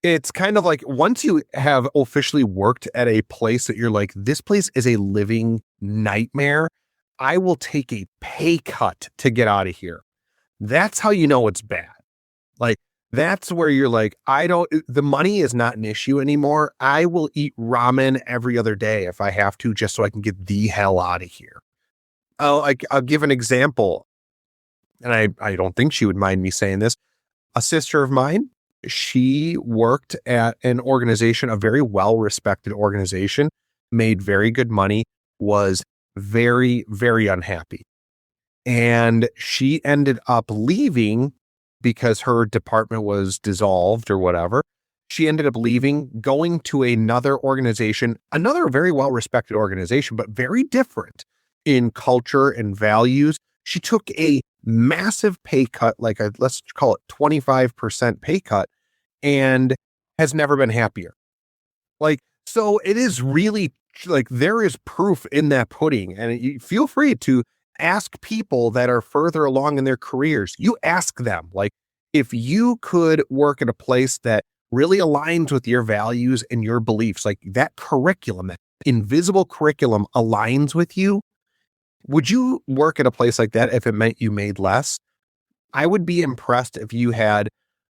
A: it's kind of like once you have officially worked at a place that you're like, this place is a living nightmare, I will take a pay cut to get out of here. That's how you know it's bad. Like, that's where you're like, the money is not an issue anymore. I will eat ramen every other day if I have to, just so I can get the hell out of here. I'll give an example. And I don't think she would mind me saying this. A sister of mine, she worked at an organization, a very well-respected organization, made very good money, was very, very unhappy. And she ended up leaving because her department was dissolved or whatever. She ended up leaving, going to another organization, another very well-respected organization, but very different in culture and values. She took a massive pay cut, let's call it 25% pay cut, and has never been happier. So it is really there is proof in that pudding, and you feel free to ask people that are further along in their careers. You ask them, if you could work at a place that really aligns with your values and your beliefs, like that curriculum, that invisible curriculum aligns with you, would you work at a place like that if it meant you made less? I would be impressed if you had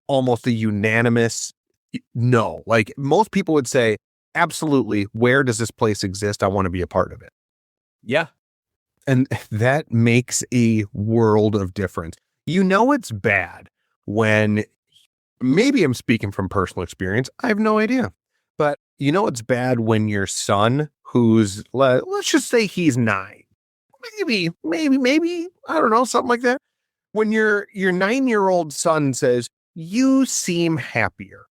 A: almost a unanimous no. Like most people would say, absolutely, where does this place exist? I want to be a part of it.
B: Yeah.
A: And that makes a world of difference. You know it's bad when maybe I'm speaking from personal experience. I have no idea. But it's bad when your son, who's, let's just say he's 9, maybe, I don't know, something like that. When your 9-year-old son says, "You seem happier."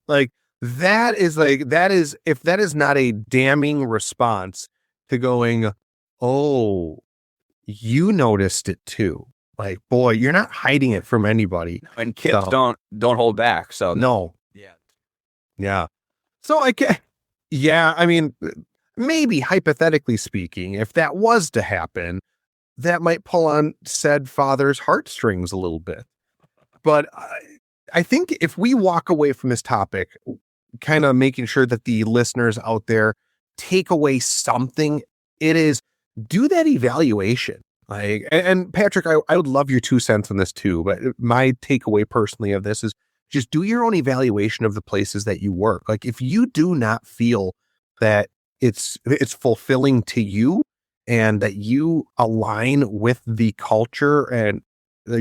A: If that is not a damning response to going, "Oh, you noticed it too." Like, boy, you're not hiding it from anybody.
B: And kids don't hold back. So
A: no.
B: yeah.
A: Yeah. So I mean, maybe hypothetically speaking, if that was to happen, that might pull on said father's heartstrings a little bit. But I think if we walk away from this topic, kind of making sure that the listeners out there take away something, it is do that evaluation. And Patrick, I would love your 2 cents on this too, but my takeaway personally of this is just do your own evaluation of the places that you work. Like, if you do not feel that it's fulfilling to you and that you align with the culture and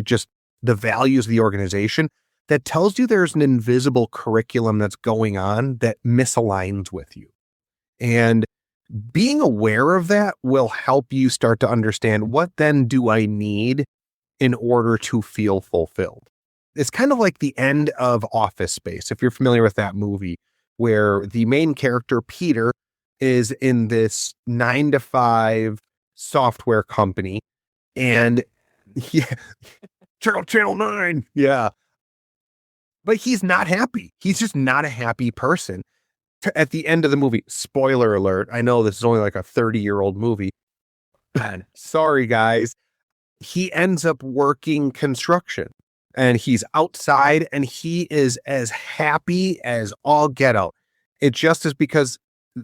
A: just the values of the organization, that tells you there's an invisible curriculum that's going on that misaligns with you. And being aware of that will help you start to understand, what then do I need in order to feel fulfilled? It's kind of like the end of Office Space, if you're familiar with that movie, where the main character, Peter, is in this 9-to-5 software company. And yeah, Channel 9. Yeah. But he's not happy. He's just not a happy person. At the end of the movie, spoiler alert, I know this is only like a 30-year-old movie. Man, sorry, guys. He ends up working construction, and he's outside, and he is as happy as all get out. It just is because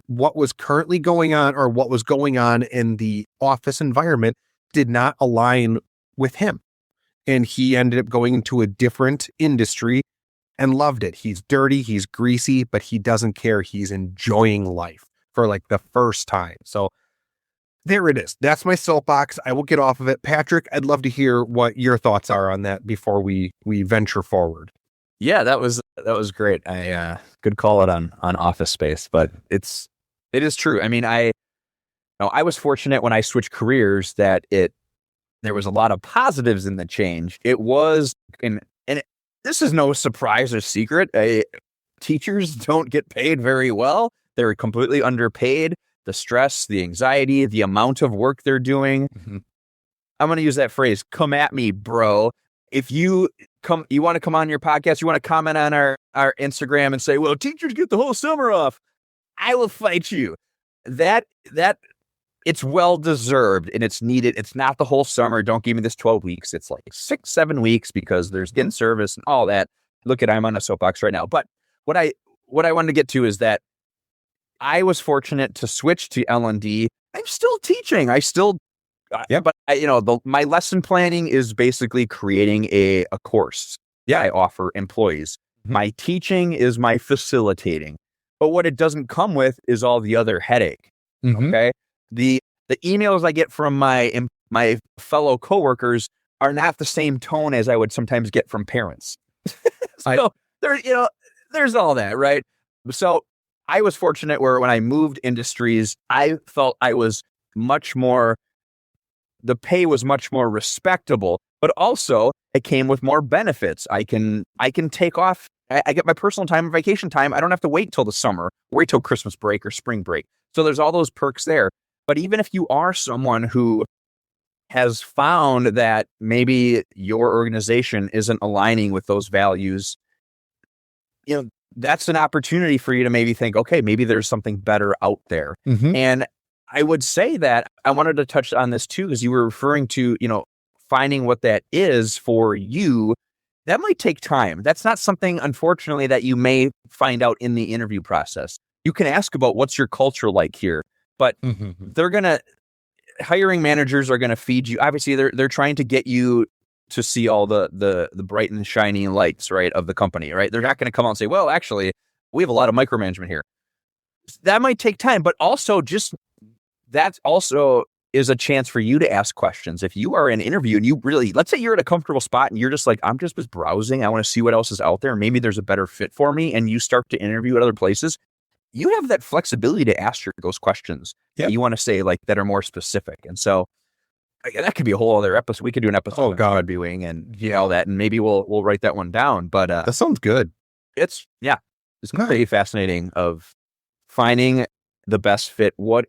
A: what was currently going on, or what was going on in the office environment, did not align with him. And he ended up going into a different industry and loved it. He's dirty, he's greasy, but he doesn't care. He's enjoying life for like the first time. So there it is. That's my soapbox. I will get off of it. Patrick, I'd love to hear what your thoughts are on that before we venture forward.
B: Yeah, that was great. I could call it on Office Space, but it is true. I mean, I was fortunate when I switched careers that there was a lot of positives in the change. It was, and this is no surprise or secret. Teachers don't get paid very well. They're completely underpaid. The stress, the anxiety, the amount of work they're doing. Mm-hmm. I'm going to use that phrase, "come at me, bro." If you want to come on your podcast, you want to comment on our Instagram and say, "Well, teachers get the whole summer off," I will fight you. That it's well-deserved and it's needed. It's not the whole summer. Don't give me this 12 weeks. It's like 6-7 weeks because there's in-service and all that. Look I'm on a soapbox right now. But what I wanted to get to is that I was fortunate to switch to L&D. I'm still teaching. But my lesson planning is basically creating a course I offer employees. Mm-hmm. My teaching is my facilitating. But what it doesn't come with is all the other headache. Mm-hmm. Okay. The emails I get from my fellow coworkers are not the same tone as I would sometimes get from parents. So there's all that, right? So I was fortunate where when I moved industries, I felt I was the pay was much more respectable, but also it came with more benefits. I can take off. I get my personal time and vacation time. I don't have to wait till the summer, wait till Christmas break or spring break. So there's all those perks there. But even if you are someone who has found that maybe your organization isn't aligning with those values, that's an opportunity for you to maybe think, okay, maybe there's something better out there. Mm-hmm. And I would say that I wanted to touch on this too, because you were referring to, finding what that is for you. That might take time. That's not something, unfortunately, that you may find out in the interview process. You can ask about what's your culture like here, but hiring managers are going to feed you. Obviously, they're trying to get you to see all the bright and shiny lights, right, of the company, right? They're not going to come out and say, well, actually, we have a lot of micromanagement here. That might take time, but also that's also is a chance for you to ask questions. If you are in an interview and you really, let's say you're at a comfortable spot and you're just like, I'm just browsing. I want to see what else is out there. Maybe there's a better fit for me. And you start to interview at other places. You have that flexibility to ask those questions that you want to say, like, that are more specific. And so that could be a whole other episode. We could do an episode on interviewing and all that. And maybe we'll write that one down. But
A: that sounds good.
B: It's pretty fascinating of finding the best fit. What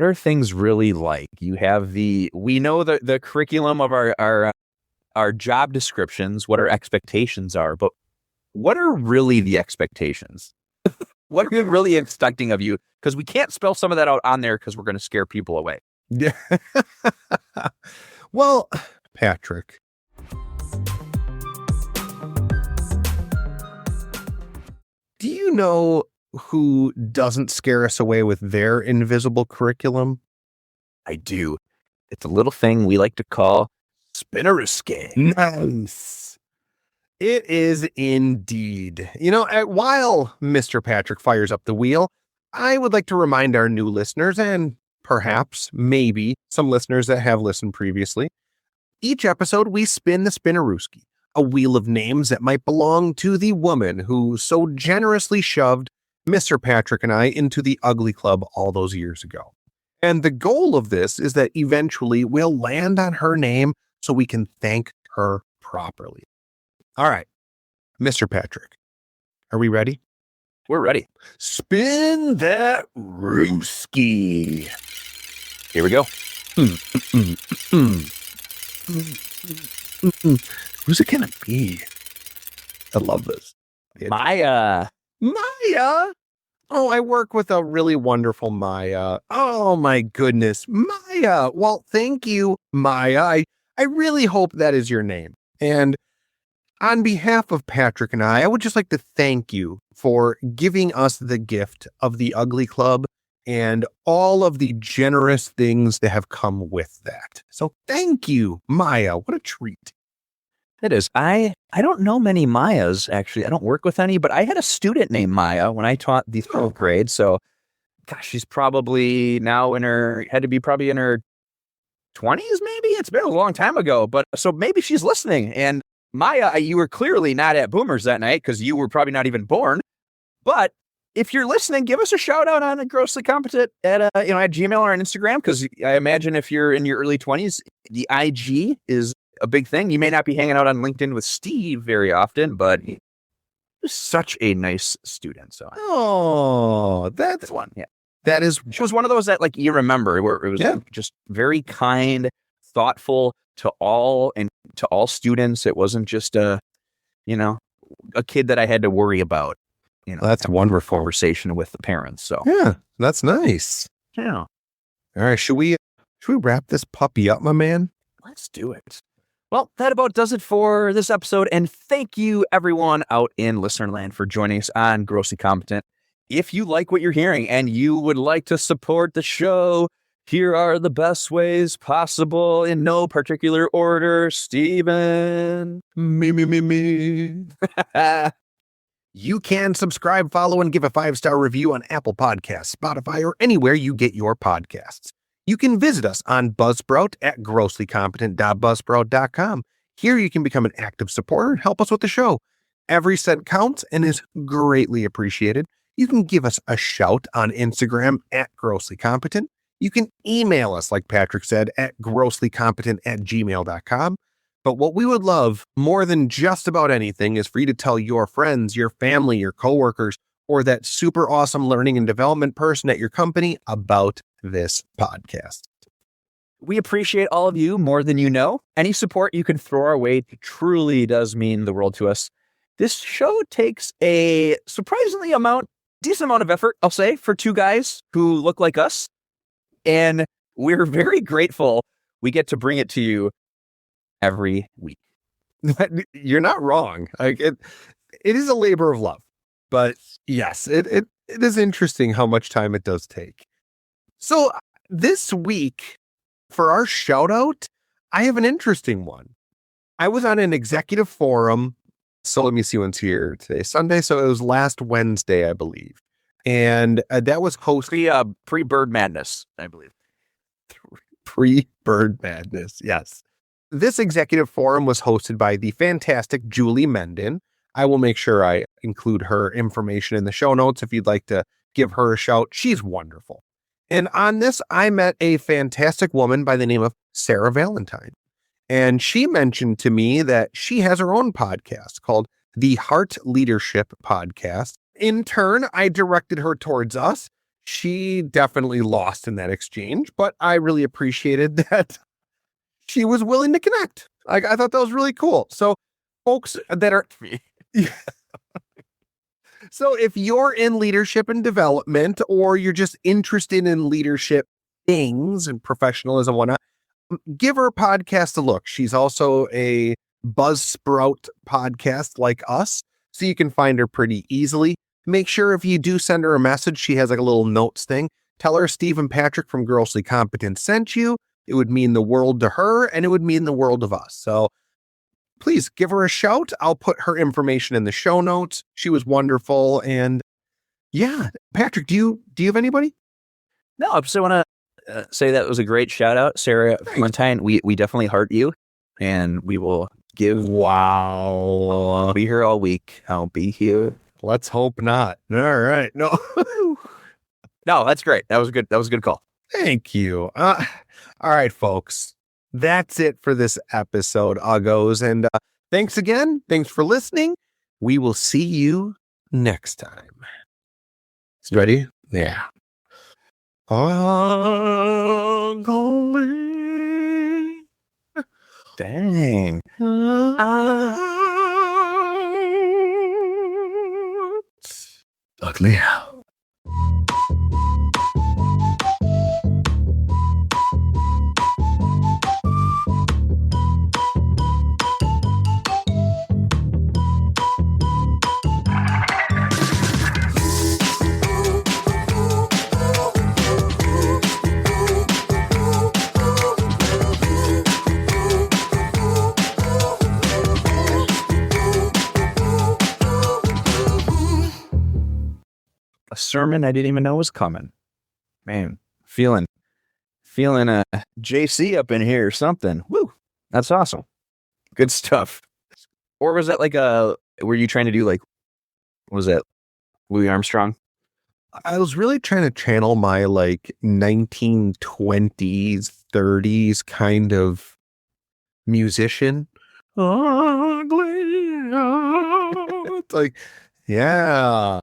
B: are things really like? You have we know the curriculum of our job descriptions, what our expectations are, but what are really the expectations? What are we really expecting of you? Because we can't spell some of that out on there because we're going to scare people away.
A: Yeah. Well, Patrick, do you know who doesn't scare us away with their invisible curriculum?
B: I do. It's a little thing we like to call spinnerisque.
A: Nice. It is indeed. While Mr. Patrick fires up the wheel, I would like to remind our new listeners, and perhaps, maybe, some listeners that have listened previously, each episode we spin the spinnerooski, a wheel of names that might belong to the woman who so generously shoved Mr. Patrick and I into the ugly club all those years ago. And the goal of this is that eventually we'll land on her name so we can thank her properly. All right, Mr. Patrick, are we ready?
B: We're ready.
A: Spin that rooski.
B: Here we go.
A: Who's it gonna be? I love this.
B: Maya.
A: Oh, I work with a really wonderful Maya. Oh my goodness, Maya. Well, thank you, Maya. I really hope that is your name. And on behalf of Patrick and I would just like to thank you for giving us the gift of the Ugly Club and all of the generous things that have come with that. So thank you, Maya. What a treat.
B: It is. I don't know many Mayas, actually. I don't work with any, but I had a student named Maya when I taught the 12th grade. So, gosh, she's probably now probably in her 20s, maybe? It's been a long time ago. But so maybe she's listening. And Maya, you were clearly not at Boomers that night because you were probably not even born. But if you're listening, give us a shout out on Grossly Competent at Gmail or on Instagram, because I imagine if you're in your early 20s, the IG is a big thing. You may not be hanging out on LinkedIn with Steve very often, but he was such a nice student. So,
A: that's
B: one. Yeah,
A: she
B: was one of those that you remember where it was just very kind, thoughtful to all students. It wasn't just a kid that I had to worry about.
A: That's a wonderful
B: conversation with the parents. So
A: yeah, that's nice.
B: Yeah.
A: All right, should we wrap this puppy up, my man?
B: Let's do it. Well, that about does it for this episode. And thank you, everyone out in listener land, for joining us on Grossly Competent. If you like what you're hearing and you would like to support the show, here are the best ways possible in no particular order. Steven.
A: Me. You can subscribe, follow, and give a 5-star review on Apple Podcasts, Spotify, or anywhere you get your podcasts. You can visit us on Buzzsprout at grosslycompetent.buzzsprout.com. Here you can become an active supporter and help us with the show. Every cent counts and is greatly appreciated. You can give us a shout on Instagram at grosslycompetent. You can email us, like Patrick said, at grosslycompetent@gmail.com. But what we would love more than just about anything is for you to tell your friends, your family, your coworkers, or that super awesome learning and development person at your company about this podcast.
B: We appreciate all of you more than you know. Any support you can throw our way truly does mean the world to us. This show takes a surprisingly decent amount of effort, I'll say, for two guys who look like us. And we're very grateful we get to bring it to you every week.
A: You're not wrong. It is a labor of love. But yes, it is interesting how much time it does take. So this week, for our shout out, I have an interesting one. I was on an executive forum. So let me see when's here today. Sunday. So it was last Wednesday, I believe. And that was hosted
B: pre-Bird Madness, I believe.
A: Pre-Bird Madness, yes. This executive forum was hosted by the fantastic Julie Menden. I will make sure I include her information in the show notes if you'd like to give her a shout. She's wonderful. And on this, I met a fantastic woman by the name of Sarah Valentine. And she mentioned to me that she has her own podcast called the Heart Leadership Podcast. In turn, I directed her towards us. She definitely lost in that exchange, but I really appreciated that she was willing to connect. I thought that was really cool. So folks that are... So if you're in leadership and development, or you're just interested in leadership things and professionalism and whatnot, give her podcast a look. She's also a Buzzsprout podcast like us, so you can find her pretty easily. Make sure if you do send her a message, she has like a little notes thing. Tell her Steve and Patrick from Grossly Competent sent you. It would mean the world to her, and it would mean the world of us. So please give her a shout. I'll put her information in the show notes. She was wonderful. And yeah, Patrick, do you have anybody?
B: No, I just want to say that was a great shout out, Sarah Valentine. We definitely heart you, and we will give.
A: Wow.
B: I'll be here all week. I'll be here.
A: Let's hope not. All right. No.
B: No, that's great. That was a good call.
A: Thank you. All right, folks. That's it for this episode, Uggos. And thanks again. Thanks for listening. We will see you next time. Ready? Yeah. Ugly.
B: Dang.
A: Ugly.
B: A sermon I didn't even know was coming. Man, feeling a JC up in here or something. Woo, that's awesome. Good stuff. Or was that like were you trying to do like, what was that, Louis Armstrong?
A: I was really trying to channel my like 1920s, 30s kind of musician. Ugly. It's like, yeah,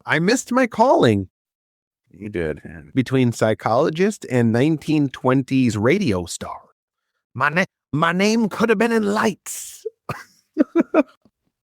A: I missed my calling.
B: You did.
A: Between psychologist and 1920s radio star. My name could have been in lights.